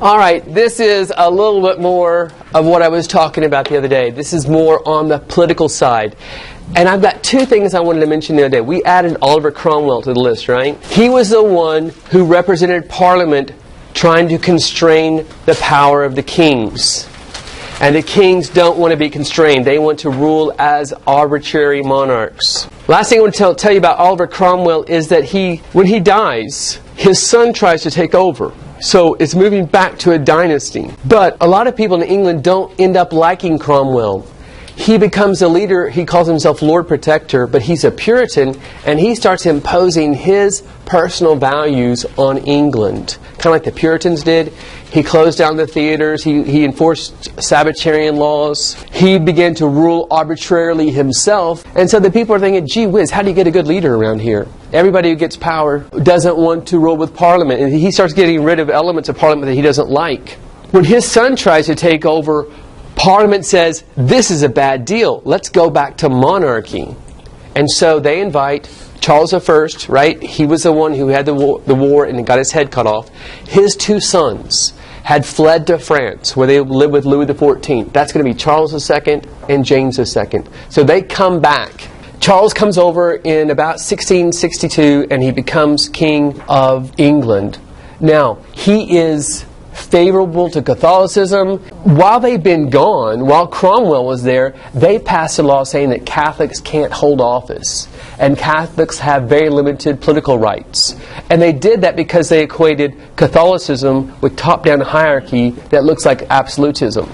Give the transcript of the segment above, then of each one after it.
All right, this is a little bit more of what I was talking about the other day. This is more on the political side. And I've got two things I wanted to mention the other day. We added Oliver Cromwell to the list, right? He was the one who represented Parliament trying to constrain the power of the kings. And the kings don't want to be constrained. They want to rule as arbitrary monarchs. Last thing I want to tell you about Oliver Cromwell is that when he dies, his son tries to take over. So it's moving back to a dynasty. But a lot of people in England don't end up liking Cromwell. He becomes a leader. He calls himself Lord Protector, but he's a Puritan, and he starts imposing his personal values on England. Kind of like the Puritans did. He closed down the theaters. He enforced Sabbatarian laws. He began to rule arbitrarily himself. And so the people are thinking, gee whiz, how do you get a good leader around here? Everybody who gets power doesn't want to rule with Parliament. And he starts getting rid of elements of Parliament that he doesn't like. When his son tries to take over, Parliament says, this is a bad deal. Let's go back to monarchy. And so they invite Charles I, right? He was the one who had the war and got his head cut off. His two sons had fled to France, where they lived with Louis XIV. That's going to be Charles II and James II. So they come back. Charles comes over in about 1662, and he becomes King of England. Now, he is favorable to Catholicism. While they've been gone, while Cromwell was there, they passed a law saying that Catholics can't hold office. And Catholics have very limited political rights. And they did that because they equated Catholicism with top-down hierarchy that looks like absolutism.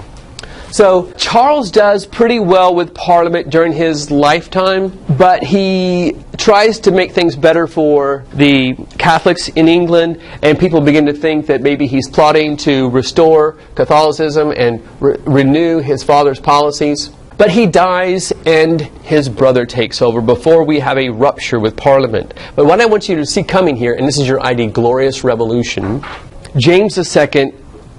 So Charles does pretty well with Parliament during his lifetime, but he tries to make things better for the Catholics in England, and people begin to think that maybe he's plotting to restore Catholicism and renew his father's policies. But he dies and his brother takes over before we have a rupture with Parliament. But what I want you to see coming here, and this is your idea, glorious revolution, James II,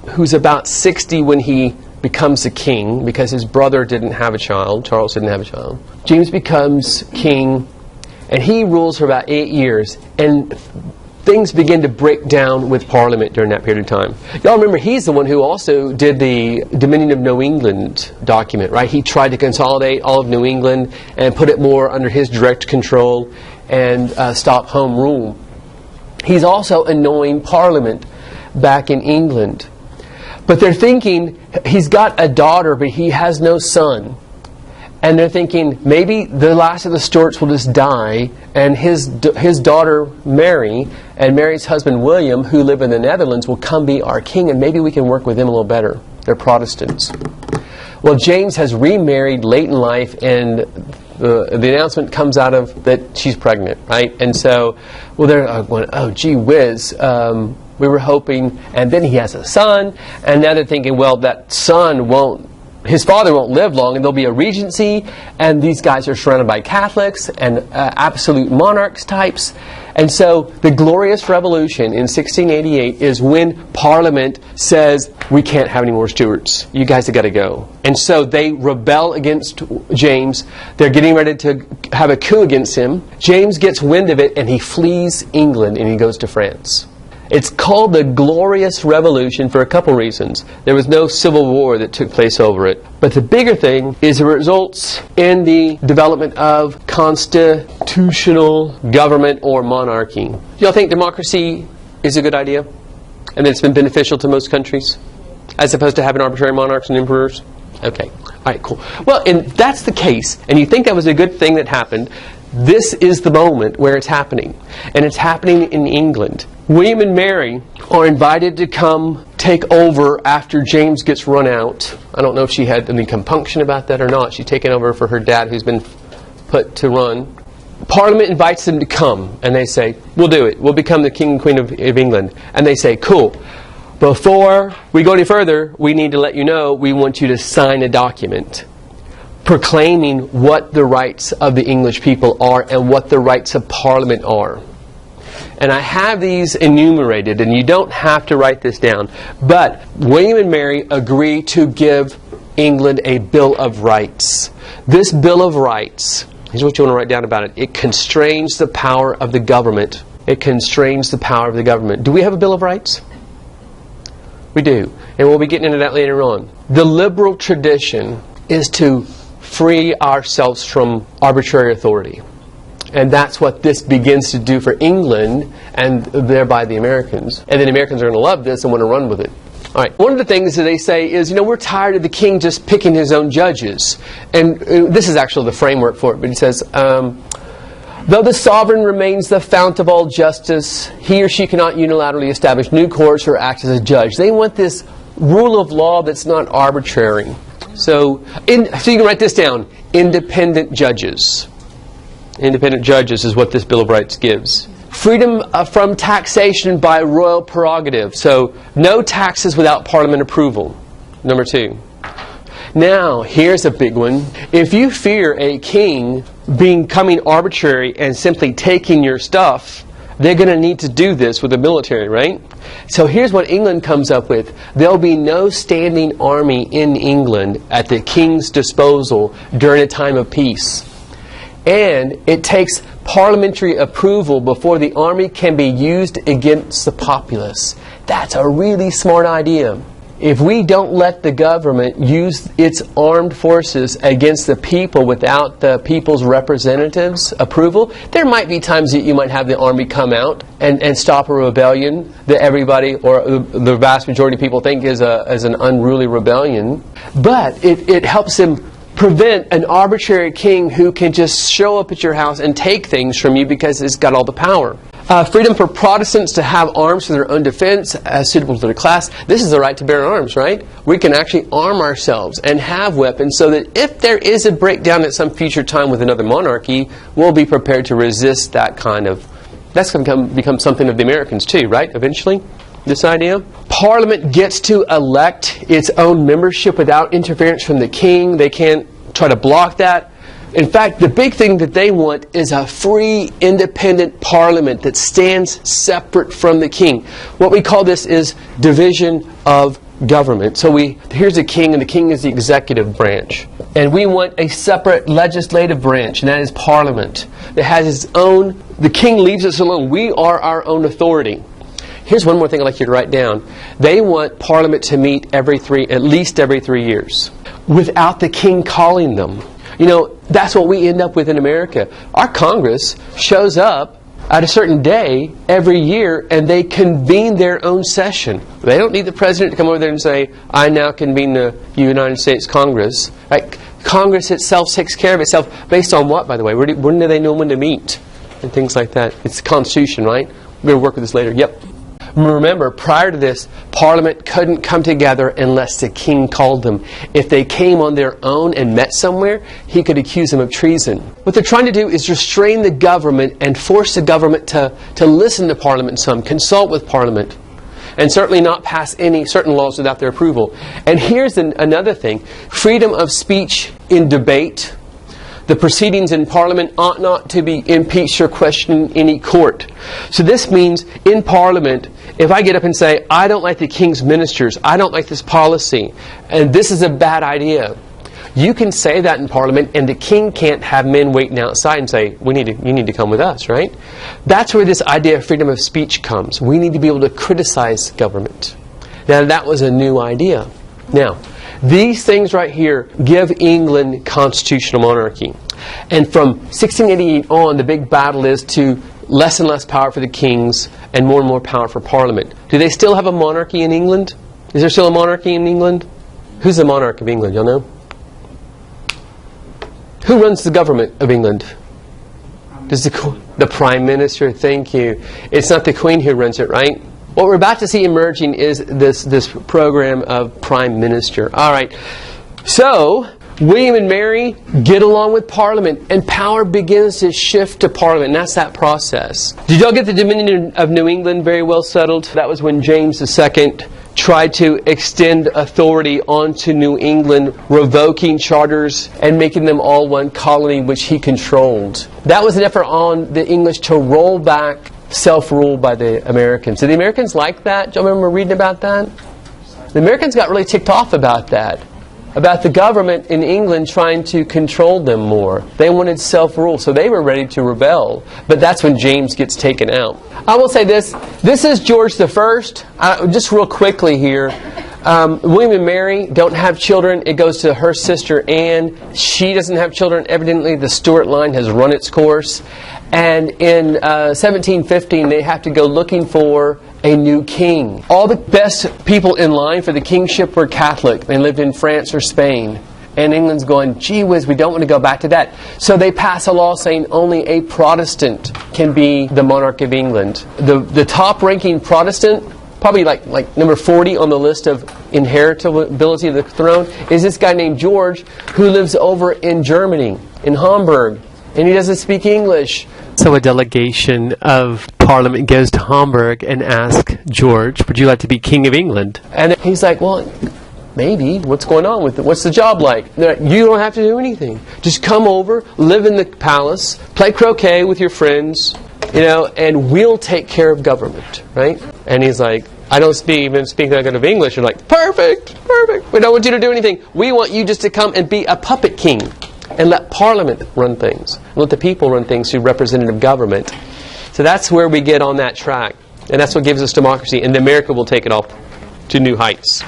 who's about 60 when he becomes a king, because his brother didn't have a child, Charles didn't have a child. James becomes king, and he rules for about 8 years, and things begin to break down with Parliament during that period of time. Y'all remember, he's the one who also did the Dominion of New England document, right? He tried to consolidate all of New England and put it more under his direct control and stop home rule. He's also annoying Parliament back in England. But they're thinking, he's got a daughter, but he has no son. And they're thinking, maybe the last of the Stuarts will just die, and his daughter Mary, and Mary's husband William, who live in the Netherlands, will come be our king, and maybe we can work with them a little better. They're Protestants. Well, James has remarried late in life, and the announcement comes out of that she's pregnant, right? And so, well, they're going, oh, gee whiz, we were hoping, and then he has a son, and now they're thinking, well, that son his father won't live long, and there'll be a regency, and these guys are surrounded by Catholics and absolute monarchs types. And so the Glorious Revolution in 1688 is when Parliament says, we can't have any more Stuarts. You guys have got to go. And so they rebel against James. They're getting ready to have a coup against him. James gets wind of it, and he flees England, and he goes to France. It's called the Glorious Revolution for a couple reasons. There was no civil war that took place over it. But the bigger thing is it results in the development of constitutional government or monarchy. Do y'all think democracy is a good idea? And that it's been beneficial to most countries? As opposed to having arbitrary monarchs and emperors? Okay. All right, cool. Well, and that's the case, and you think that was a good thing that happened, this is the moment where it's happening. And it's happening in England. William and Mary are invited to come take over after James gets run out. I don't know if she had any compunction about that or not. She's taken over for her dad, who's been put to run. Parliament invites them to come, and they say, we'll do it. We'll become the King and Queen of England. And they say, cool. Before we go any further, we need to let you know we want you to sign a document proclaiming what the rights of the English people are and what the rights of Parliament are. And I have these enumerated, and you don't have to write this down. But William and Mary agree to give England a Bill of Rights. This Bill of Rights, here's what you want to write down about it. It constrains the power of the government. It constrains the power of the government. Do we have a Bill of Rights? We do. And we'll be getting into that later on. The liberal tradition is to free ourselves from arbitrary authority. And that's what this begins to do for England and thereby the Americans. And then the Americans are going to love this and want to run with it. All right. One of the things that they say is, we're tired of the king just picking his own judges. And this is actually the framework for it. But he says, though the sovereign remains the fount of all justice, he or she cannot unilaterally establish new courts or act as a judge. They want this rule of law that's not arbitrary. So you can write this down. Independent judges. Independent judges is what this Bill of Rights gives. Freedom from taxation by royal prerogative. So, no taxes without Parliament approval. Number 2. Now, here's a big one. If you fear a king becoming arbitrary and simply taking your stuff, they're going to need to do this with the military, right? So here's what England comes up with. There'll be no standing army in England at the king's disposal during a time of peace. And it takes parliamentary approval before the army can be used against the populace. That's a really smart idea. If we don't let the government use its armed forces against the people without the people's representatives' approval, there might be times that you might have the army come out and stop a rebellion that everybody, or the vast majority of people, think is an unruly rebellion. But it helps them prevent an arbitrary king who can just show up at your house and take things from you because it's got all the power. Freedom for Protestants to have arms for their own defense as suitable to their class. This is the right to bear arms, right? We can actually arm ourselves and have weapons so that if there is a breakdown at some future time with another monarchy, we'll be prepared to resist that kind of... That's going to become something of the Americans too, right? Eventually, this idea. Parliament gets to elect its own membership without interference from the king. They can't try to block that. In fact, the big thing that they want is a free, independent parliament that stands separate from the king. What we call this is division of government. So here's the king, and the king is the executive branch. And we want a separate legislative branch, and that is parliament. That has its own... The king leaves us alone. We are our own authority. Here's one more thing I'd like you to write down. They want Parliament to meet at least every 3 years, without the king calling them. That's what we end up with in America. Our Congress shows up at a certain day every year, and they convene their own session. They don't need the president to come over there and say, I now convene the United States Congress. Right? Congress itself takes care of itself. Based on what, by the way? When do they know when to meet? And things like that. It's the Constitution, right? We're going to work with this later. Yep. Remember, prior to this, Parliament couldn't come together unless the king called them. If they came on their own and met somewhere, he could accuse them of treason. What they're trying to do is restrain the government and force the government to listen to Parliament some, consult with Parliament, and certainly not pass any certain laws without their approval. And here's another thing. Freedom of speech in debate. The proceedings in Parliament ought not to be impeached or questioned in any court. So this means in Parliament, if I get up and say, I don't like the King's ministers, I don't like this policy, and this is a bad idea, you can say that in Parliament, and the King can't have men waiting outside and say, you need to come with us, right? That's where this idea of freedom of speech comes. We need to be able to criticize government. Now, that was a new idea. Now, these things right here give England constitutional monarchy. And from 1688 on, the big battle is to less and less power for the kings and more power for Parliament. Do they still have a monarchy in England? Is there still a monarchy in England? Who's the monarch of England? Y'all know? Who runs the government of England? The Prime Minister. Thank you. It's not the Queen who runs it, right? What we're about to see emerging is this program of Prime Minister. All right. So, William and Mary get along with Parliament, and power begins to shift to Parliament. And that's that process. Did y'all get the Dominion of New England very well settled? That was when James II tried to extend authority onto New England, revoking charters and making them all one colony which he controlled. That was an effort on the English to roll back self-rule by the Americans. Did the Americans like that? Do you remember reading about that? The Americans got really ticked off about that. about the government in England trying to control them more. They wanted self-rule, so they were ready to rebel. But that's when James gets taken out. I will say this. This is George the First. Just real quickly here. William and Mary don't have children. It goes to her sister Anne. She doesn't have children. Evidently, the Stuart line has run its course. And in 1715, they have to go looking for a new king. All the best people in line for the kingship were Catholic. They lived in France or Spain. And England's going, gee whiz, we don't want to go back to that. So they pass a law saying only a Protestant can be the monarch of England. The top-ranking Protestant, probably like number 40 on the list of inheritability of the throne, is this guy named George, who lives over in Germany, in Hamburg. And he doesn't speak English. So a delegation of Parliament goes to Hamburg and asks George, would you like to be King of England? And he's like, well, maybe. What's going on with it? What's the job like? They're like, you don't have to do anything. Just come over, live in the palace, play croquet with your friends, and we'll take care of government, right? And he's like, I don't even speak that good of English. You're like, perfect. We don't want you to do anything. We want you just to come and be a puppet king. And let Parliament run things. Let the people run things through representative government. So that's where we get on that track. And that's what gives us democracy. And America will take it off to new heights.